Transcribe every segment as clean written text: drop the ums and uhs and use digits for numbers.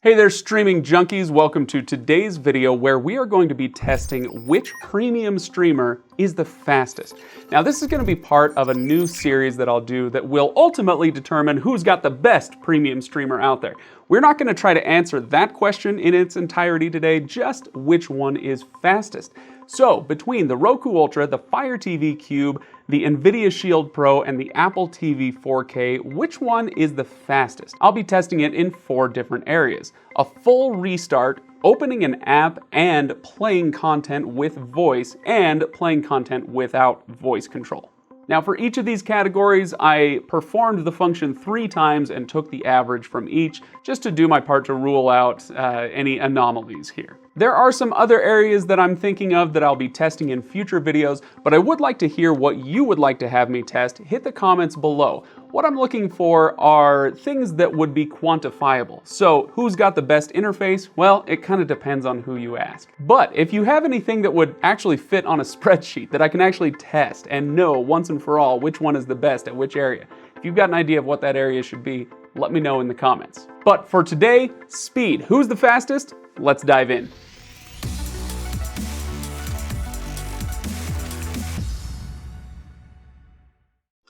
Hey there, streaming junkies. Welcome to today's video where we are going to be testing which premium streamer is the fastest. Now, this is going to be part of a new series that I'll do that will ultimately determine who's got the best premium streamer out there. We're not going to try to answer that question in its entirety today, just which one is fastest. So, between the Roku Ultra, the Fire TV Cube, the NVIDIA Shield Pro, and the Apple TV 4K, which one is the fastest? I'll be testing it in 4 different areas: a full restart, opening an app, and playing content with voice, and playing content without voice control. Now, for each of these categories, I performed the function 3 times and took the average from each, just to do my part to rule out any anomalies here. There are some other areas that I'm thinking of that I'll be testing in future videos, but I would like to hear what you would like to have me test. Hit the comments below. What I'm looking for are things that would be quantifiable. So, who's got the best interface? Well, it kind of depends on who you ask. But if you have anything that would actually fit on a spreadsheet that I can actually test and know once and for all which one is the best at which area, if you've got an idea of what that area should be, let me know in the comments. But for today, speed. Who's the fastest? Let's dive in.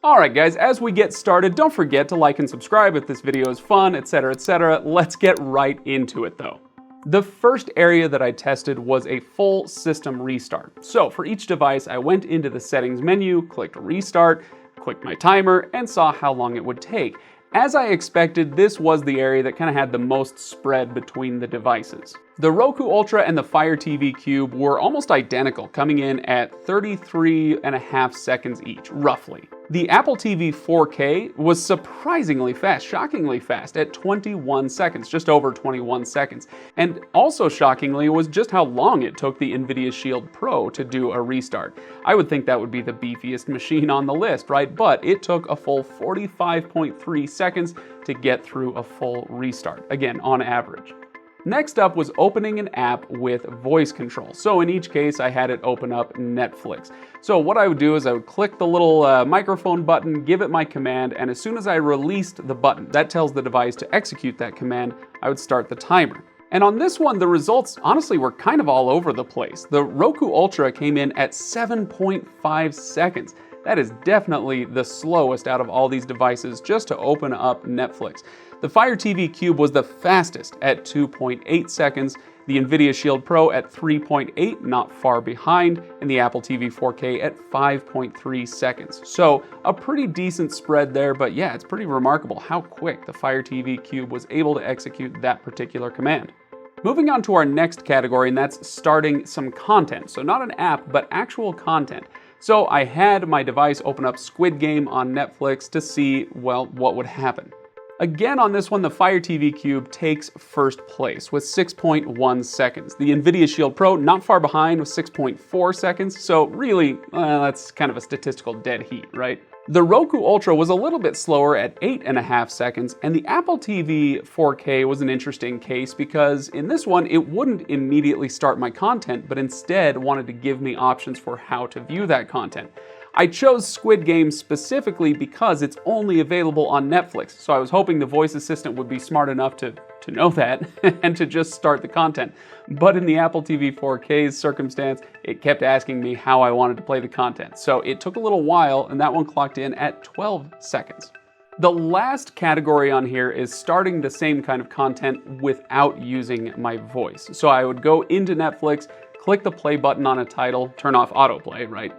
Alright guys, as we get started, don't forget to like and subscribe if this video is fun, etc, etc. Let's get right into it though. The first area that I tested was a full system restart. So for each device, I went into the settings menu, clicked restart, clicked my timer, and saw how long it would take. As I expected, this was the area that kind of had the most spread between the devices. The Roku Ultra and the Fire TV Cube were almost identical, coming in at 33.5 seconds each, roughly. The Apple TV 4K was surprisingly fast, shockingly fast, at 21 seconds, just over 21 seconds. And also shockingly was just how long it took the NVIDIA Shield Pro to do a restart. I would think that would be the beefiest machine on the list, right? But it took a full 45.3 seconds to get through a full restart, again, on average. Next up was opening an app with voice control. So in each case, I had it open up Netflix. So what I would do is I would click the little microphone button, give it my command, and as soon as I released the button, that tells the device to execute that command, I would start the timer. And on this one, the results honestly were kind of all over the place. The Roku Ultra came in at 7.5 seconds. That is definitely the slowest out of all these devices just to open up Netflix. The Fire TV Cube was the fastest at 2.8 seconds, the NVIDIA Shield Pro at 3.8, not far behind, and the Apple TV 4K at 5.3 seconds. So a pretty decent spread there, but yeah, it's pretty remarkable how quick the Fire TV Cube was able to execute that particular command. Moving on to our next category, and that's starting some content. So not an app, but actual content. So I had my device open up Squid Game on Netflix to see, well, what would happen. Again, on this one, the Fire TV Cube takes first place with 6.1 seconds. The NVIDIA Shield Pro not far behind with 6.4 seconds, so really, that's kind of a statistical dead heat, right? The Roku Ultra was a little bit slower at 8.5 seconds, and the Apple TV 4K was an interesting case because in this one, it wouldn't immediately start my content, but instead wanted to give me options for how to view that content. I chose Squid Game specifically because it's only available on Netflix, so I was hoping the voice assistant would be smart enough to know that and to just start the content. But in the Apple TV 4K's circumstance, it kept asking me how I wanted to play the content. So it took a little while, and that one clocked in at 12 seconds. The last category on here is starting the same kind of content without using my voice. So I would go into Netflix, click the play button on a title, turn off autoplay, right?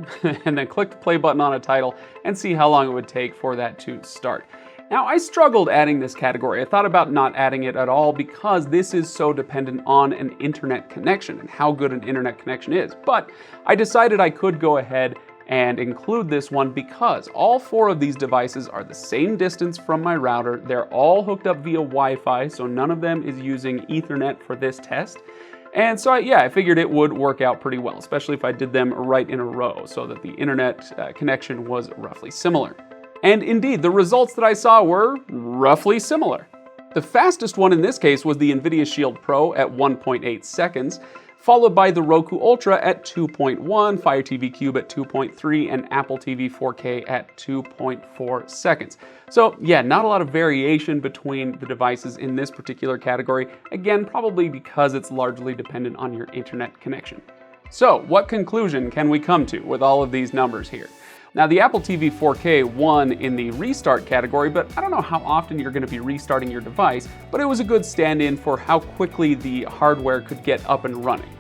And then click the play button on a title and see how long it would take for that to start. Now, I struggled adding this category. I thought about not adding it at all because this is so dependent on an internet connection and how good an internet connection is. But I decided I could go ahead and include this one because all 4 of these devices are the same distance from my router. They're all hooked up via Wi-Fi, so none of them is using Ethernet for this test. And so, I figured it would work out pretty well, especially if I did them right in a row so that the internet connection was roughly similar. And indeed, the results that I saw were roughly similar. The fastest one in this case was the NVIDIA Shield Pro at 1.8 seconds, followed by the Roku Ultra at 2.1, Fire TV Cube at 2.3, and Apple TV 4K at 2.4 seconds. So yeah, not a lot of variation between the devices in this particular category, again, probably because it's largely dependent on your internet connection. So what conclusion can we come to with all of these numbers here? Now, the Apple TV 4K won in the restart category, but I don't know how often you're going to be restarting your device, but it was a good stand-in for how quickly the hardware could get up and running.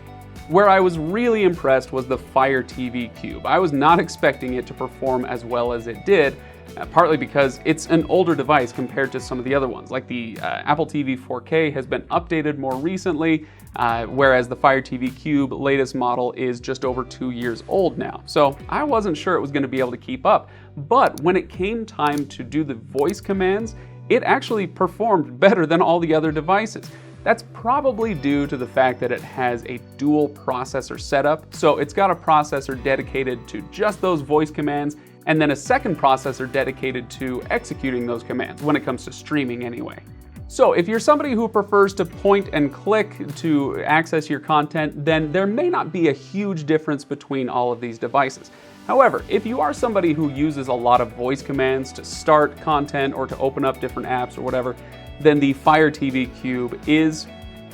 Where I was really impressed was the Fire TV Cube. I was not expecting it to perform as well as it did, partly because it's an older device compared to some of the other ones. Like the Apple TV 4K has been updated more recently, whereas the Fire TV Cube latest model is just over 2 years old now. So I wasn't sure it was going to be able to keep up. But when it came time to do the voice commands, it actually performed better than all the other devices. That's probably due to the fact that it has a dual processor setup. So it's got a processor dedicated to just those voice commands, and then a second processor dedicated to executing those commands, when it comes to streaming anyway. So if you're somebody who prefers to point and click to access your content, then there may not be a huge difference between all of these devices. However, if you are somebody who uses a lot of voice commands to start content or to open up different apps or whatever, then the Fire TV Cube is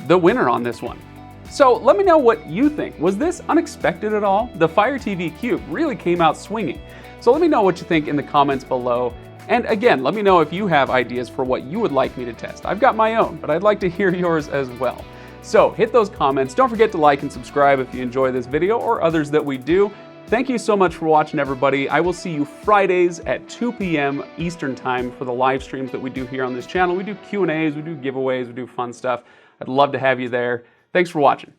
the winner on this one. So let me know what you think. Was this unexpected at all? The Fire TV Cube really came out swinging. So let me know what you think in the comments below. And again, let me know if you have ideas for what you would like me to test. I've got my own, but I'd like to hear yours as well. So hit those comments. Don't forget to like and subscribe if you enjoy this video or others that we do. Thank you so much for watching, everybody. I will see you Fridays at 2 p.m. Eastern Time for the live streams that we do here on this channel. We do Q&As, we do giveaways, we do fun stuff. I'd love to have you there. Thanks for watching.